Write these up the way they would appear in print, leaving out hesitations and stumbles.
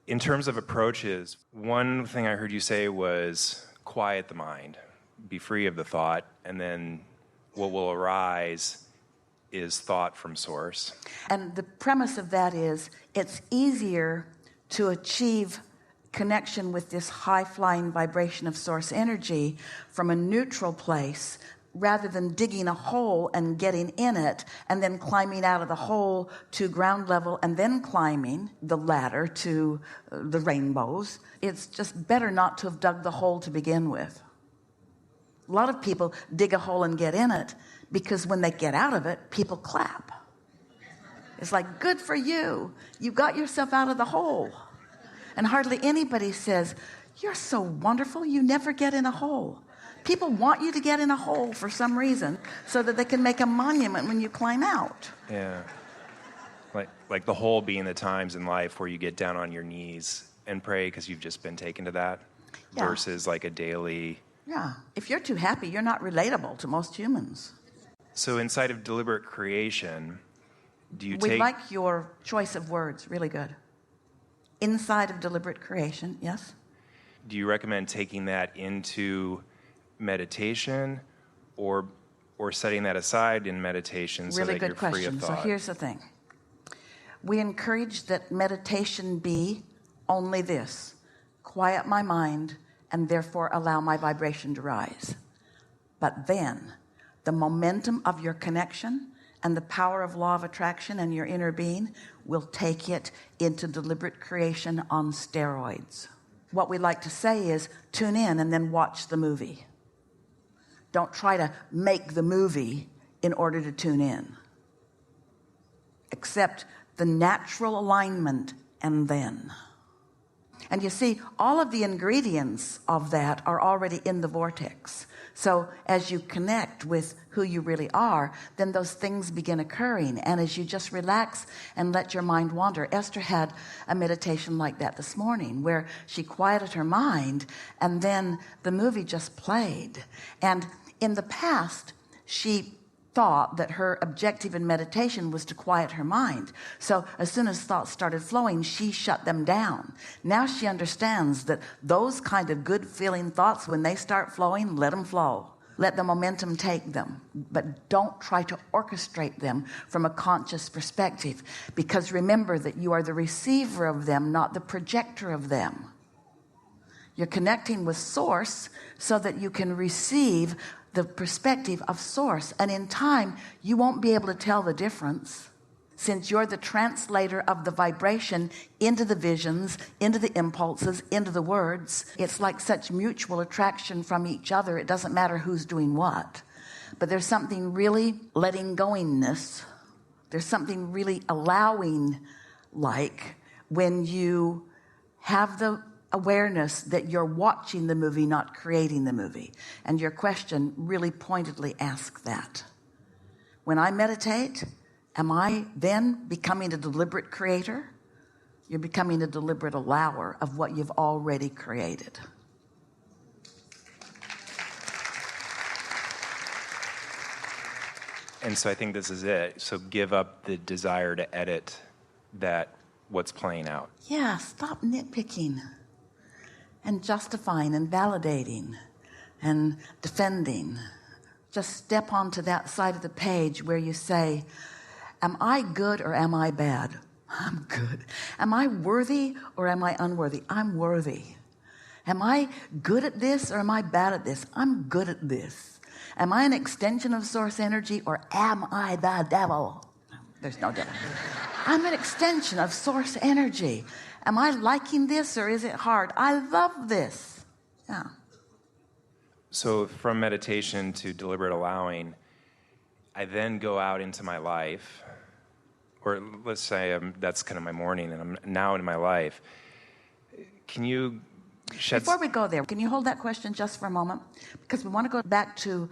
In terms of approaches, one thing I heard you say was quiet the mind, be free of the thought, and then what will arise is thought from source. And the premise of that is it's easier to achieve connection with this high-flying vibration of source energy from a neutral place rather than digging a hole and getting in it and then climbing out of the hole to ground level and then climbing the ladder to the rainbows. It's just better not to have dug the hole to begin with. A lot of people dig a hole and get in it because when they get out of it, people clap. It's like, good for you. You got yourself out of the hole. And hardly anybody says, you're so wonderful, you never get in a hole. People want you to get in a hole for some reason so that they can make a monument when you climb out. Yeah. Like the hole being the times in life where you get down on your knees and pray because you've just been taken to that versus like a daily... Yeah. If you're too happy, you're not relatable to most humans. So inside of deliberate creation, do you We like your choice of words. Really good. Inside of deliberate creation, yes? Do you recommend taking that into meditation or setting that aside in meditation so that you're free of thought? So here's the thing. We encourage that meditation be only this: quiet my mind and therefore allow my vibration to rise. But then the momentum of your connection and the power of law of attraction and your inner being will take it into deliberate creation on steroids. What we like to say is tune in and then watch the movie. Don't try to make the movie in order to tune in. Accept the natural alignment and then. And you see, all of the ingredients of that are already in the vortex. So as you connect with who you really are, then those things begin occurring. And as you just relax and let your mind wander. Esther had a meditation like that this morning where she quieted her mind and then the movie just played. And in the past, she thought that her objective in meditation was to quiet her mind. So as soon as thoughts started flowing, she shut them down. Now she understands that those kind of good feeling thoughts, when they start flowing, let them flow. Let the momentum take them. But don't try to orchestrate them from a conscious perspective, because remember that you are the receiver of them, not the projector of them. You're connecting with source so that you can receive the perspective of source. And in time, you won't be able to tell the difference, since you're the translator of the vibration into the visions, into the impulses, into the words. It's like such mutual attraction from each other. It doesn't matter who's doing what. But there's something really letting goingness. There's something really allowing, like when you have the awareness that you're watching the movie, not creating the movie. And your question really pointedly asks that. When I meditate, am I then becoming a deliberate creator? You're becoming a deliberate allower of what you've already created. And so I think this is it. So give up the desire to edit what's playing out. Yeah, stop nitpicking and justifying and validating and defending. Just step onto that side of the page where you say, am I good or am I bad? I'm good. Am I worthy or am I unworthy? I'm worthy. Am I good at this or am I bad at this? I'm good at this. Am I an extension of source energy or am I the devil? There's no devil. I'm an extension of source energy. Am I liking this or is it hard? I love this. Yeah. So from meditation to deliberate allowing, I then go out into my life, or let's say that's kind of my morning and I'm now in my life. Can you shed... Before we go there, can you hold that question just for a moment? Because we want to go back to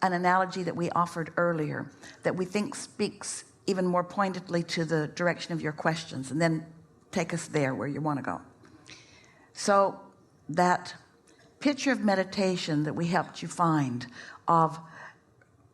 an analogy that we offered earlier that we think speaks even more pointedly to the direction of your questions, and then take us there where you want to go. So that picture of meditation that we helped you find, of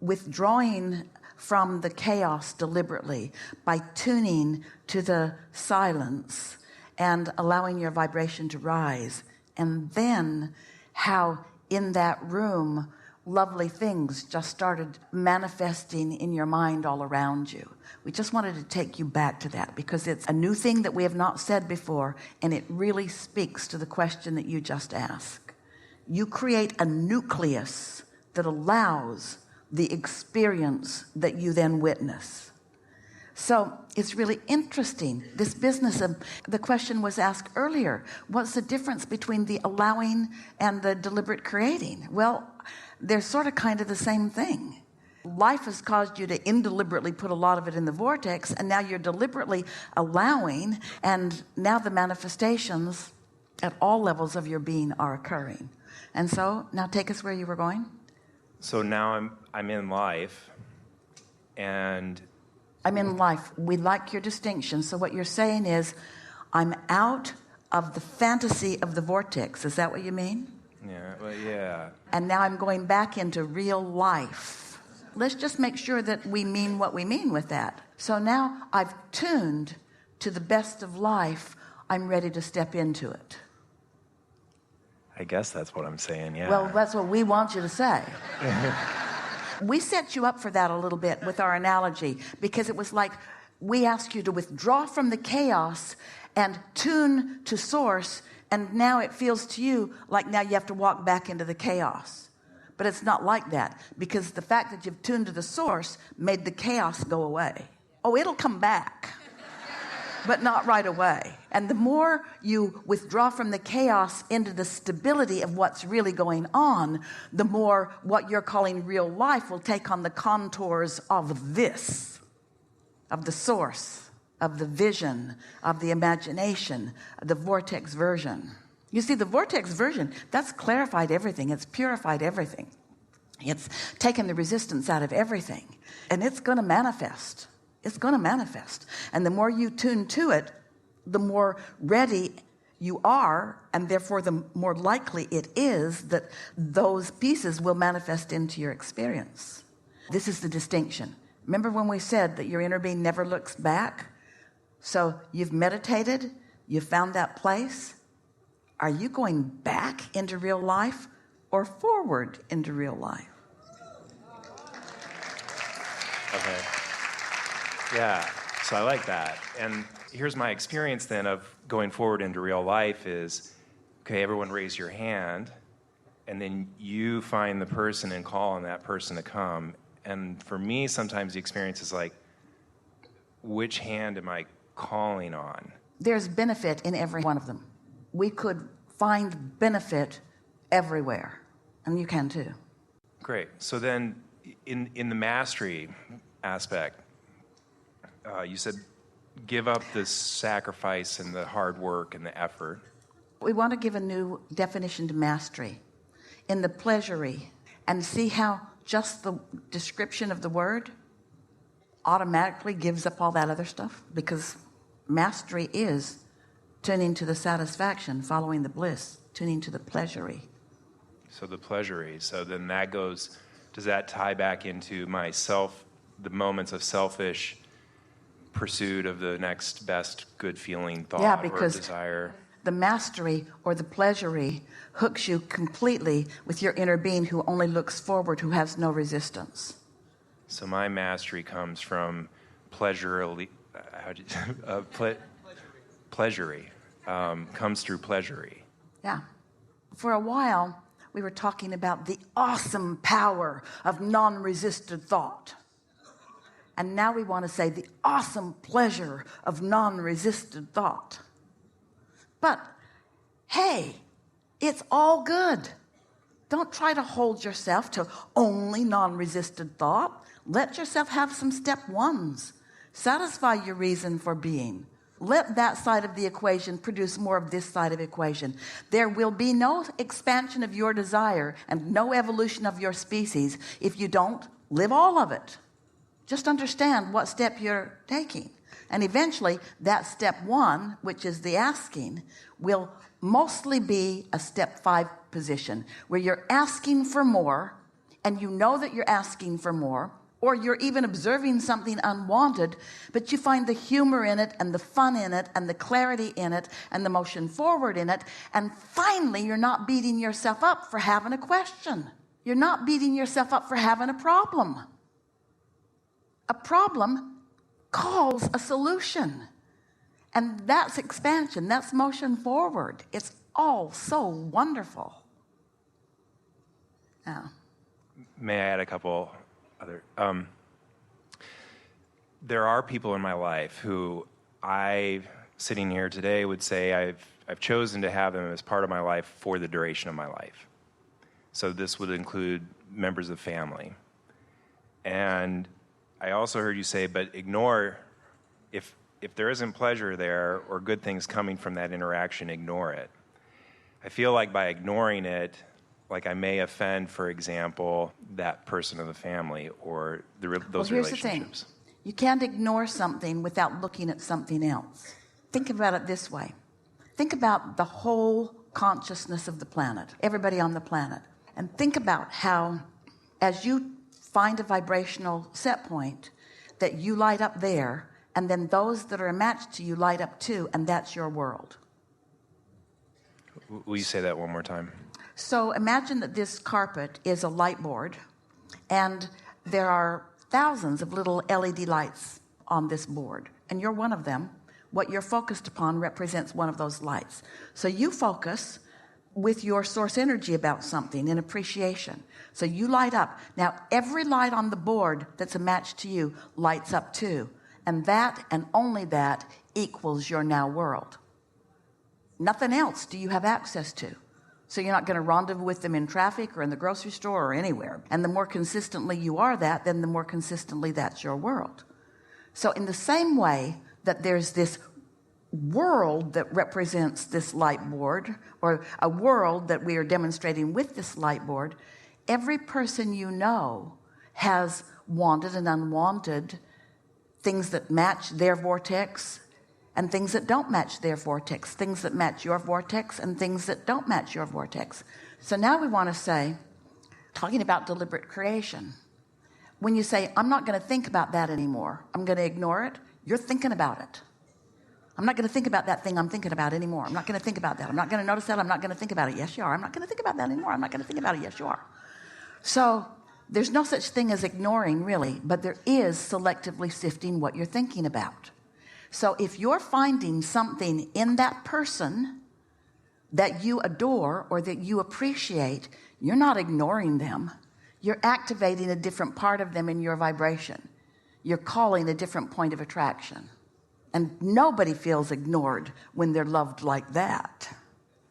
withdrawing from the chaos deliberately by tuning to the silence and allowing your vibration to rise. And then how in that room, lovely things just started manifesting in your mind all around you. We just wanted to take you back to that because it's a new thing that we have not said before, and it really speaks to the question that you just asked. You create a nucleus that allows the experience that you then witness. So it's really interesting. This business of, the question was asked earlier, what's the difference between the allowing and the deliberate creating? Well, they're sort of kind of the same thing. Life has caused you to indeliberately put a lot of it in the vortex, and now you're deliberately allowing, and now the manifestations at all levels of your being are occurring. And so now take us where you were going. So now I'm in life, and I'm in life. We like your distinction. So what you're saying is, I'm out of the fantasy of the vortex. Is that what you mean? yeah, well, yeah. And now I'm going back into real life. Let's just make sure that we mean what we mean with that. So now I've tuned to the best of life. I'm ready to step into it. I guess that's what I'm saying, yeah. Well, that's what we want you to say. We set you up for that a little bit with our analogy, because it was like we asked you to withdraw from the chaos and tune to source, and now it feels to you like now you have to walk back into the chaos. But it's not like that, because the fact that you've tuned to the source made the chaos go away. Oh, it'll come back, but not right away. And the more you withdraw from the chaos into the stability of what's really going on, the more what you're calling real life will take on the contours of this, of the source, of the vision, of the imagination, the vortex version. You see, the vortex version, that's clarified everything. It's purified everything. It's taken the resistance out of everything. And it's going to manifest. It's going to manifest. And the more you tune to it, the more ready you are, and therefore the more likely it is that those pieces will manifest into your experience. This is the distinction. Remember when we said that your inner being never looks back? So you've meditated, you've found that place. Are you going back into real life or forward into real life? Okay. Yeah, so I like that. And here's my experience then of going forward into real life is, okay, everyone raise your hand, and then you find the person and call on that person to come. And for me, sometimes the experience is like, which hand am I calling on? There's benefit in every one of them. We could find benefit everywhere, and you can too. Great. So then in the mastery aspect, you said give up the sacrifice and the hard work and the effort. We want to give a new definition to mastery in the pleasury, and see how just the description of the word automatically gives up all that other stuff, because mastery is tuning to the satisfaction, following the bliss, tuning to the pleasury. So the pleasury. So then that goes, does that tie back into my the moments of selfish pursuit of the next best good feeling thought or desire? The mastery or the pleasury hooks you completely with your inner being who only looks forward, who has no resistance. So my mastery comes from pleasury. Pleasury. Comes through pleasury. Yeah. For a while, we were talking about the awesome power of non-resisted thought. And now we want to say the awesome pleasure of non-resisted thought. But, hey, it's all good. Don't try to hold yourself to only non-resisted thought. Let yourself have some step ones. Satisfy your reason for being. Let that side of the equation produce more of this side of the equation. There will be no expansion of your desire and no evolution of your species if you don't live all of it. Just understand what step you're taking. And eventually, that step one, which is the asking, will mostly be a step 5 position where you're asking for more, and you know that you're asking for more, Or you're even observing something unwanted, but you find the humor in it and the fun in it and the clarity in it and the motion forward in it. And finally, you're not beating yourself up for having a question. You're not beating yourself up for having a problem. A problem calls a solution. And that's expansion. That's motion forward. It's all so wonderful. Yeah. May I add a couple other? There are people in my life who sitting here today, would say I've chosen to have them as part of my life for the duration of my life. So this would include members of family. And I also heard you say, but ignore, if there isn't pleasure there or good things coming from that interaction, ignore it. I feel like by ignoring it, like I may offend, for example, that person of the family or those here's relationships. The thing. You can't ignore something without looking at something else. Think about it this way. Think about the whole consciousness of the planet, everybody on the planet. And think about how, as you find a vibrational set point, that you light up there, and then those that are matched to you light up too, and that's your world. Will you say that one more time? So imagine that this carpet is a light board, and there are thousands of little LED lights on this board, and you're one of them. What you're focused upon represents one of those lights. So you focus with your source energy about something in appreciation. So you light up. Now, every light on the board that's a match to you lights up too, and that and only that equals your now world. Nothing else do you have access to. So you're not going to rendezvous with them in traffic or in the grocery store or anywhere. And the more consistently you are that, then the more consistently that's your world. So in the same way that there's this world that represents this light board, or a world that we are demonstrating with this light board, every person you know has wanted and unwanted things that match their vortex and things that don't match their vortex, things that match your vortex and things that don't match your vortex. So now we want to say, talking about deliberate creation, when you say, I'm not going to think about that anymore, I'm going to ignore it, you're thinking about it. I'm not going to think about that thing I'm thinking about anymore. I'm not going to think about that. I'm not going to notice that. I'm not going to think about it. Yes, you are. I'm not going to think about that anymore. I'm not going to think about it. Yes, you are. So there's no such thing as ignoring, really, but there is selectively sifting what you're thinking about. So if you're finding something in that person that you adore or that you appreciate, you're not ignoring them. You're activating a different part of them in your vibration. You're calling a different point of attraction. And nobody feels ignored when they're loved like that.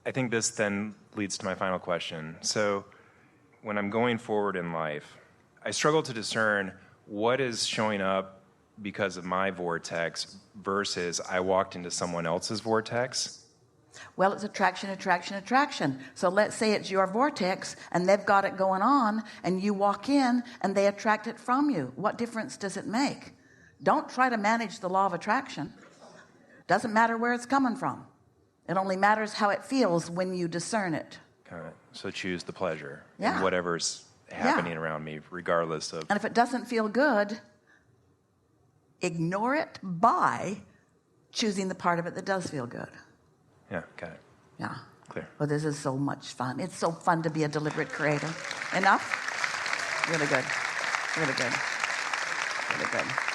I think this then leads to my final question. So when I'm going forward in life, I struggle to discern what is showing up because of my vortex versus I walked into someone else's vortex. Well, it's attraction, attraction, attraction. So let's say it's your vortex and they've got it going on and you walk in and they attract it from you. What difference does it make? Don't try to manage the law of attraction. Doesn't matter where it's coming from. It only matters how it feels when you discern it. Got it. So choose the pleasure in whatever's happening around me, regardless of... And if it doesn't feel good, ignore it by choosing the part of it that does feel good. Yeah, got it. Yeah. Clear. Well, this is so much fun. It's so fun to be a deliberate creator. Enough? Really good. Really good. Really good.